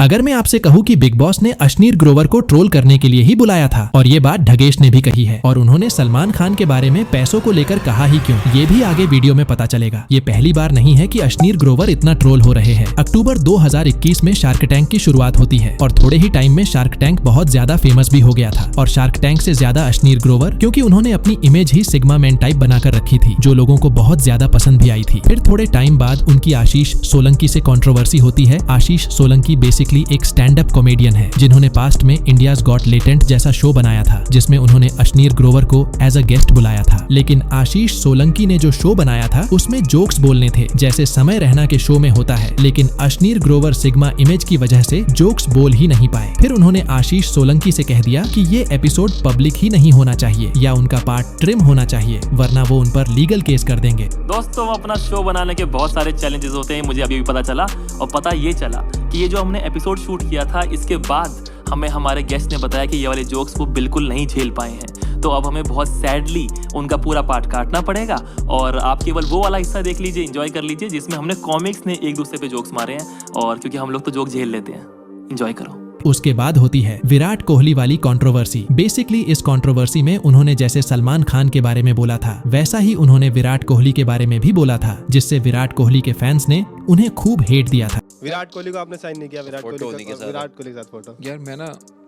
अगर मैं आपसे कहूँ कि बिग बॉस ने अश्नीर ग्रोवर को ट्रोल करने के लिए ही बुलाया था, और ये बात ढगेश ने भी कही है, और उन्होंने सलमान खान के बारे में पैसों को लेकर कहा ही क्यों, ये भी आगे वीडियो में पता चलेगा। ये पहली बार नहीं है कि अश्नीर ग्रोवर इतना ट्रोल हो रहे हैं। अक्टूबर 2021 में शार्क टैंक की शुरुआत होती है और थोड़े ही टाइम में शार्क टैंक बहुत ज्यादा फेमस भी हो गया था। और शार्क टैंक से ज्यादा अश्नीर ग्रोवर, क्योंकि उन्होंने अपनी इमेज ही सिग्मा मैन टाइप बनाकर रखी थी, जो लोगों को बहुत ज्यादा पसंद भी आई थी। फिर थोड़े टाइम बाद उनकी आशीष सोलंकी से कंट्रोवर्सी होती है। आशीष सोलंकी बेसिकली एक स्टैंड अप कॉमेडियन है, जिन्होंने पास्ट में इंडियाज गॉट लेटेंट जैसा शो बनाया था, जिसमें उन्होंने अश्नीर ग्रोवर को एज अ गेस्ट बुलाया था। लेकिन आशीष सोलंकी ने जो शो बनाया था उसमें जोक्स बोलने थे, जैसे समय रहना के शो में होता है, लेकिन अश्नीर ग्रोवर सिग्मा इमेज की वजह से जोक्स बोल ही नहीं पाए। फिर उन्होंने आशीष सोलंकी से कह दिया कि ये एपिसोड पब्लिक ही नहीं होना चाहिए या उनका पार्ट ट्रिम होना चाहिए, वरना वो उन पर लीगल केस कर देंगे। दोस्तों, अपना शो बनाने के बहुत सारे चैलेंजेस होते हैं, मुझे अभी भी पता चला। और पता ये चला कि ये जो हमने एपिसोड शूट किया था, इसके बाद हमें हमारे गेस्ट ने बताया कि ये वाले जोक्स वो बिल्कुल नहीं झेल पाए हैं। तो अब हमें बहुत सैडली उनका पूरा पार्ट काटना पड़ेगा और आप केवल वो वाला हिस्सा देख लीजिए, एंजॉय कर लीजिए, जिसमें हमने कॉमिक्स ने एक दूसरे पे जोक्स मारे हैं। और क्योंकि हम लोग तो जोक झेल लेते हैं, एंजॉय करो। उसके बाद होती है विराट कोहली वाली कंट्रोवर्सी। बेसिकली इस कंट्रोवर्सी में उन्होंने जैसे सलमान खान के बारे में बोला था, वैसा ही उन्होंने विराट कोहली के बारे में भी बोला था, जिससे विराट कोहली के फैंस ने उन्हें खूब हेट दिया था। विराट कोहली को आपने साइन नहीं किया, विराट कोहली के साथ फोटो। यार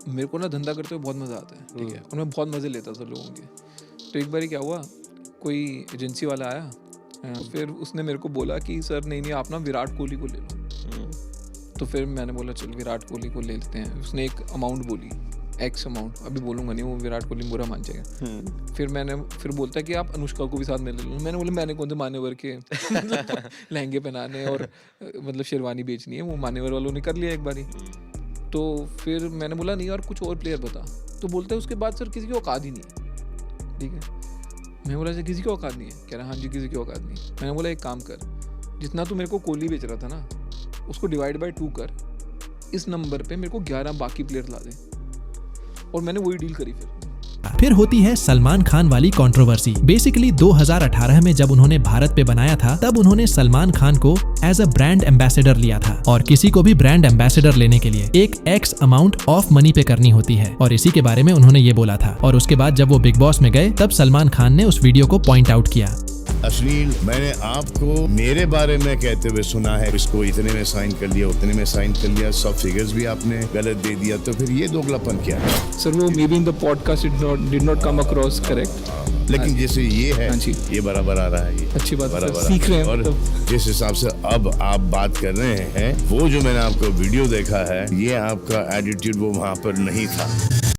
मेरे को ना धंधा करते हुए बहुत मजा आता है, ठीक है, और मैं बहुत मजे लेता था लोगों के। तो एक बार क्या हुआ, कोई एजेंसी वाला आया, फिर उसने मेरे को बोला कि सर नहीं आप ना विराट कोहली को ले लो। तो फिर मैंने बोला चल विराट कोहली को ले लेते हैं। उसने एक अमाउंट बोली, एक्स अमाउंट, अभी बोलूँगा नहीं, वो विराट कोहली बुरा मान जाएगा। फिर बोलता है कि आप अनुष्का को भी साथ में ले लो। मैंने बोला मैंने कौन से मान्यवर के लहंगे पहनाने और मतलब शेरवानी बेचनी है, वो मान्यवर वालों ने कर लिया एक बारी। तो फिर मैंने बोला नहीं यार कुछ और प्लेयर बता। तो बोलता है उसके बाद सर किसी की औकात ही नहीं है, ठीक है। मैं बोला सर किसी की औकात नहीं है? कह रहा हाँ जी किसी की औकात नहीं। मैंने बोला एक काम कर, जितना तू मेरे को कोहली बेच रहा था ना, उसको डिवाइड बाय 2 कर, इस नंबर पे मेरे को 11 बाकी प्लेयर ला दे। और मैंने वही डील करी। फिर होती है सलमान खान वाली कंट्रोवर्सी। बेसिकली 2018 में जब उन्होंने भारत पे बनाया था, तब उन्होंने सलमान खान को एज अ ब्रांड एम्बेसडर लिया था, और किसी को भी ब्रांड एम्बेसडर लेने के लिए एक एक्स अमाउंट ऑफ मनी पे करनी होती है, और इसी के बारे में उन्होंने ये बोला था। और उसके बाद जब वो बिग बॉस में गए, तब सलमान खान ने उस वीडियो को पॉइंट आउट किया। अश्लील मैंने आपको मेरे बारे में कहते हुए सुना है, इसको इतने में साइन कर लिया, उतने में साइन कर लिया, सब फिगर्स भी आपने गलत दे दिया, तो फिर ये दोगलापन क्या है? सर वो may be in the podcast did not come across correct, लेकिन जैसे ये है ये बराबर आ रहा है, ये अच्छी बात है, सीख रहे हैं। और जिस हिसाब से अब आप बात कर रहे हैं, वो जो मैंने आपको वीडियो देखा है, ये आपका एटीट्यूड वो वहाँ पर नहीं था।